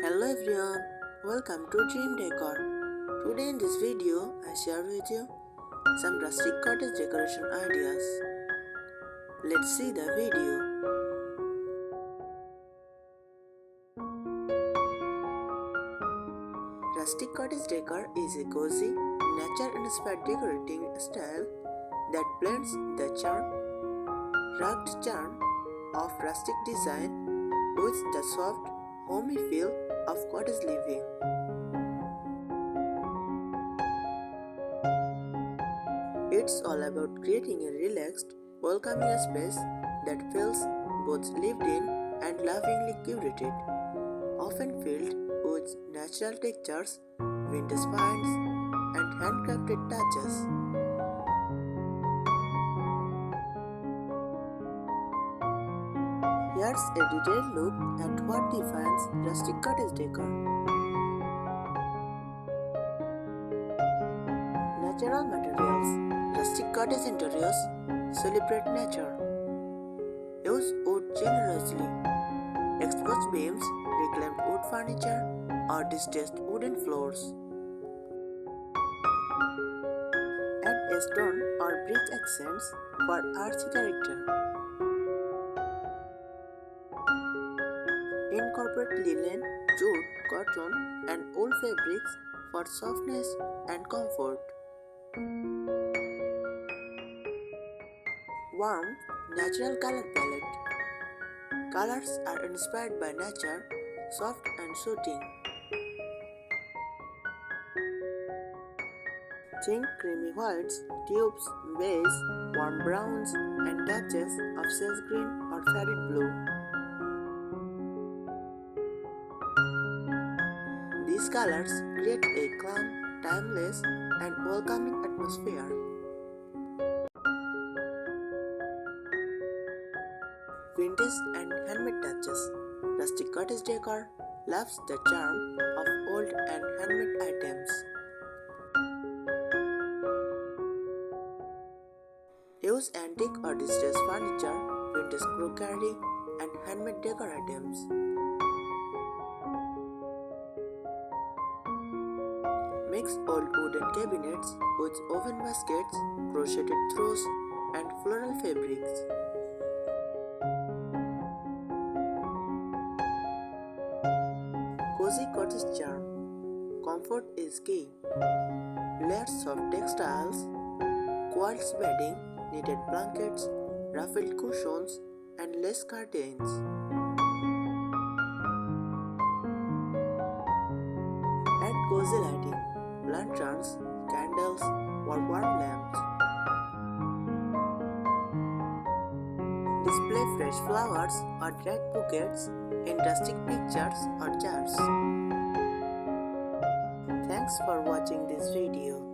Hello everyone, welcome to Dream Decor. Today in this video, I share with you some rustic cottage decoration ideas. Let's see the video. Rustic cottage decor is a cozy, nature-inspired decorating style that blends the rugged charm of rustic design with the soft, homey feel of cottage living. It's all about creating a relaxed, welcoming space that feels both lived in and lovingly curated, often filled with natural textures, window spines, and handcrafted touches. Here's a detailed look at what defines rustic cottage decor. Natural materials. Rustic cottage interiors celebrate nature. Use wood generously. Exposed beams, reclaimed wood furniture, or distressed wooden floors. Add a stone or brick accents for artsy character. Incorporate linen, jute, cotton, and wool fabrics for softness and comfort. Warm, natural color palette. Colors are inspired by nature, soft and soothing. Think creamy whites, tubes, beige, warm browns, and touches of sage green or faded blue. These colors create a calm, timeless, and welcoming atmosphere. Vintage and handmade touches. Rustic cottage decor loves the charm of old and handmade items. Use antique or distressed furniture, vintage crockery, and handmade decor items. Mix old wooden cabinets with oven baskets, crocheted throws, and floral fabrics. Cozy cottage charm. Comfort is key. Layers of textiles, quilts bedding, knitted blankets, ruffled cushions, and lace curtains. Add cozy lighting, lanterns, candles, or warm lamps. Display fresh flowers or dried bouquets in rustic pictures or jars. Thanks for watching this video.